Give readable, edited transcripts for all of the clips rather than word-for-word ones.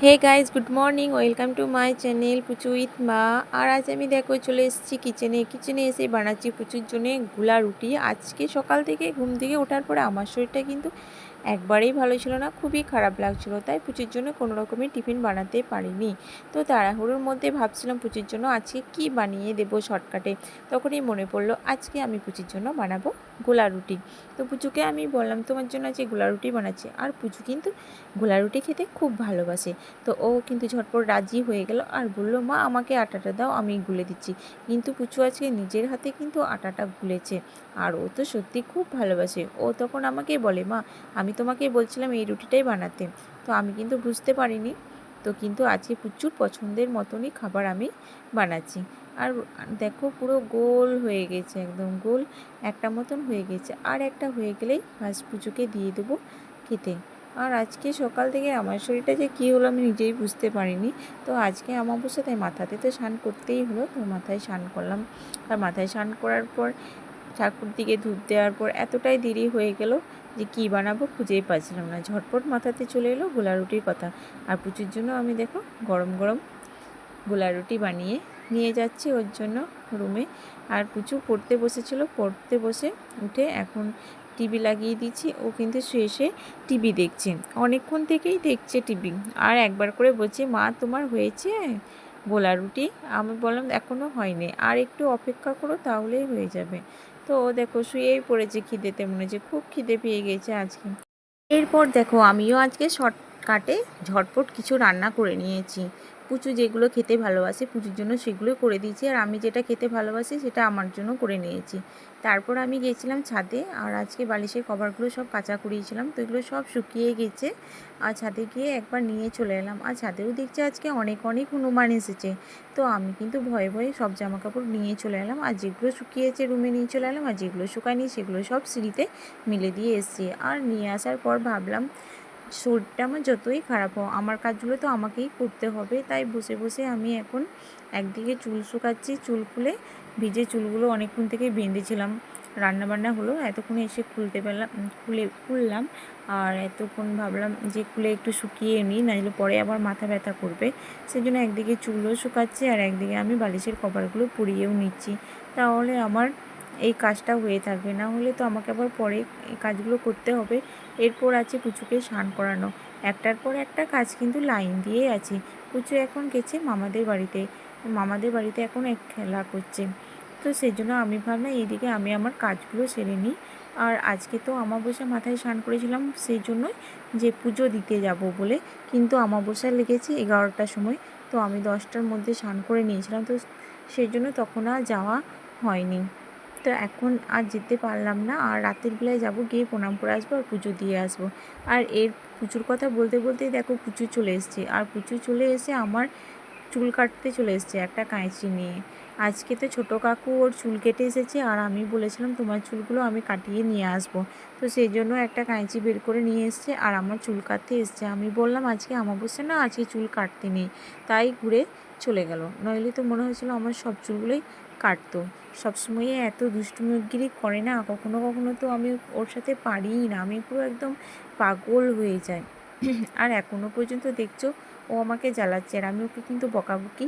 Hey guys, good morning, welcome to my channel Puchu with মা। আর আজ আমি দেখো চলে এসেছি কিচেনে এসে বানাচ্ছি পুচুর জন্য গুলা রুটি। আজকে সকাল থেকে ঘুম থেকে ওঠার পরে আমার শরীরটা কিন্তু একবারেই ভালো ছিল না, খুবই খারাপ লাগছিল, তাই পুচুর জন্য কোনো রকমের টিফিন বানাতে পারিনি। তো তাড়াহুড়োর মধ্যে ভাবছিলাম পুচুর জন্য আজকে কি বানিয়ে দেবো শর্টকাটে। তখনই মনে পড়লো আজকে আমি পুচুর জন্য বানাবো গোলা রুটি। তো পুচুকে আমি বললাম তোমার জন্য আজকে গোলা রুটি বানাচ্ছি। আর পুচু কিন্তু গোলা রুটি খেতে খুব ভালোবাসে। তো ও কিন্তু ঝটপট রাজি হয়ে গেল আর বলল, মা আমাকে আটাটা দাও, আমি গুলে দিচ্ছি। কিন্তু পুচু আজকে নিজের হাতে কিন্তু আটাটা গুলেছে। আর ও তো সত্যি খুব ভালোবাসে। ও তখন আমাকে বলে, মা আমি তোমাকে বলছিলাম এই রুটিটাই বানাতে। তো আমি কিন্তু বুঝতে পারিনি। তো কিন্তু আজকে প্রচুর পছন্দের মতনই খাবার আমি বানাচ্ছি। আর দেখো পুরো গোল হয়ে গেছে, একদম গোল একটা মতন হয়ে গেছে। আর একটা হয়ে গেলেই বাস পুচুকে দিয়ে দেবো খেতে। আর আজকে সকাল থেকে আমার শরীরটা যে কী হলো আমি নিজেই বুঝতে পারিনি। তো আজকে অমাবস্যা, তাই মাথাতে তো স্নান করতেই হলো। তো মাথায় স্নান করলাম। আর মাথায় স্নান করার পর ঠাকুর দিকে ধূপ দেওয়ার পর এতটাই দেরি হয়ে গেল যে কী বানাবো খুঁজেই পাচ্ছিলাম না। ঝটপট মাথাতে চলে এলো গোলা রুটির কথা। আর পুচুর জন্য আমি দেখো গরম গরম গোলা রুটি বানিয়ে নিয়ে যাচ্ছি ওর জন্য রুমে। আর পুচু পড়তে বসেছিল, পড়তে বসে উঠে এখন টিভি লাগিয়ে দিচ্ছি। ও কিন্তু শুয়ে শুয়ে টিভি দেখছে, অনেকক্ষণ থেকেই দেখছে টিভি। আর একবার করে বলছে, মা তোমার হয়েছে গোলা রুটি? আমি বললাম এখনও হয়নি, আর একটু অপেক্ষা করো তাহলেই হয়ে যাবে। তো ও দেখো শুয়েই পড়েছে খিদেতে, মনে হচ্ছে খুব খিদে পেয়ে গেছে আজকে। এরপর দেখো আমিও আজকে শর্টকাটে ঝটপট কিছু রান্না করে নিয়েছি। পুচু যেগুলো খেতে ভালোবাসে পুচুর জন্য সেগুলো করে দিয়েছি, আর আমি যেটা খেতে ভালোবাসি সেটা আমার জন্য করে নিয়েছি। তারপর আমি গিয়েছিলাম ছাদে, আর আজকে বালিশের কভারগুলো সব কাচা কুড়িয়েছিলাম, তো এগুলো সব শুকিয়ে গেছে। আর ছাদে গিয়ে একবার নিয়ে চলে এলাম। আর ছাদেও দেখছি আজকে অনেক অনেক হনুমান এসেছে। তো আমি কিন্তু ভয়ে ভয়ে সব জামাকাপড় নিয়ে চলে এলাম, আর যেগুলো শুকিয়েছে রুমে নিয়ে চলে এলাম, আর যেগুলো শুকায়নি সেগুলো সব সিঁড়িতে মিলে দিয়ে এসেছি। আর নিয়ে আসার পর ভাবলাম শরীরটা আমার যতই খারাপ হোক আমার কাজগুলো তো আমাকেই করতে হবে। তাই বসে বসে আমি এখন একদিকে চুল শুকাচ্ছি, চুল খুলে ভিজে চুলগুলো অনেকক্ষণ থেকে বেঁধেছিলাম। রান্নাবান্না হলো, এতক্ষণে এসে খুললাম। আর এতক্ষণ ভাবলাম যে খুলে একটু শুকিয়ে নিই, নাহলে পরে আবার মাথা ব্যথা করবে। সেই জন্য একদিকে চুলও শুকাচ্ছি আর একদিকে আমি বালিশের কভারগুলো পুড়িয়েও নিচ্ছি। তাহলে আমার এই কাজটা হয়ে থাকবে, না হলে তো আমাকে আবার পরে এই কাজগুলো করতে হবে। এরপর আছে পুচুকে স্নান করানো। একটার পর একটা কাজ কিন্তু লাইন দিয়েই আছে। পুচু এখন গেছে মামাদের বাড়িতে, মামাদের বাড়িতে এখন এক খেলা করছে। তো সেই জন্য আমি ভাবলাম এইদিকে আমি আমার কাজগুলো সেরে নিই। আর আজকে তো অমাবস্যা মাথায় স্নান করেছিলাম সেই জন্যই যে পুজো দিতে যাব বলে, কিন্তু অমাবস্যা লেগেছে 11টার সময়। তো আমি 10টার মধ্যে স্নান করে নিয়েছিলাম, তো সেই জন্য তখন আর যাওয়া হয়নি। তো এখন আর যেতে পারলাম না। আর রাতের বেলায় যাব, গিয়ে প্রণাম করে আসবো আর পুজো দিয়ে আসবো। আর এর পুজোর কথা বলতে বলতেই দেখো পুজো চলে এসছে। আর পুজো চলে এসে আমার চুল কাটতে চলে এসছে একটা কাঁচি নিয়ে। আজকে তো ছোটো কাকু ওর চুল কেটে এসেছে, আর আমি বলেছিলাম তোমার চুলগুলো আমি কাটিয়ে নিয়ে আসবো। তো সেই জন্য একটা কাঁচি বের করে নিয়ে এসছে আর আমার চুল কাটতে এসছে। আমি বললাম আজকে অমাবস্যা না, আজকে চুল কাটতে নেই, তাই ঘুরে চলে গেল। নইলে তো মনে হয়েছিল আমার সব চুলগুলোই কাটতো। সবসময় এত দুষ্টুমিগিরি করে না, কখনো কখনো তো আমি ওর সাথে পারিই না, আমি পুরো একদম পাগল হয়ে যাই। আর এখনও পর্যন্ত দেখছো ও আমাকে জ্বালাচ্ছে, আর আমি ওকে কিন্তু বকাবকি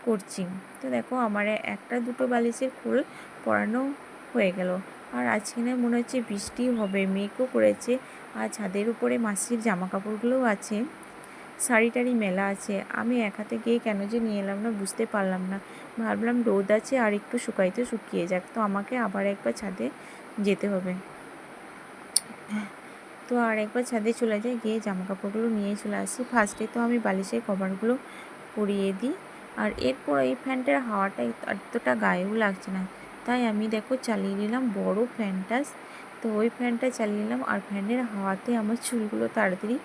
করছি। তো দেখো আমার একটা দুটো বালিশের খোল পরানো হয়ে গেল। আর আজকে না মনে হচ্ছে বৃষ্টি হবে, মেঘও করেছে। আর ছাদের উপরে মাসির জামা কাপড়গুলোও আছে, শাড়ি টাড়ি মেলা আছে। আমি এক হাতে গিয়ে কেন যে নিয়ে এলাম না বুঝতে পারলাম না। ভাবলাম রোদ আছে আর একটু শুকাইতে শুকিয়ে যাক, তো আমাকে আবার একবার ছাদে যেতে হবে। তো আর একবার ছাদে চলে যাই, গিয়ে জামা কাপড়গুলো নিয়ে চলে আসি। ফার্স্টে তো আমি বালিশের কভারগুলো পরিয়ে দিই। আর এরপর এই ফ্যানটার হাওয়াটা এতটা গায়েও লাগছে না, তাই আমি দেখো চালিয়ে নিলাম বড় ফ্যানটা। তো ওই ফ্যানটা চালিয়ে নিলাম, আর ফ্যানের হাওয়াতে আমার চুলগুলো তাড়াতাড়ি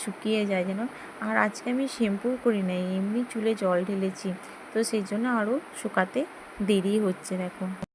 শুকিয়ে যায় যেন। আর আজকে আমি শ্যাম্পুও করি নাই, এমনি চুলে জল ঢেলেছি, তো সেই জন্য আরও শুকাতে দেরি হচ্ছে দেখো।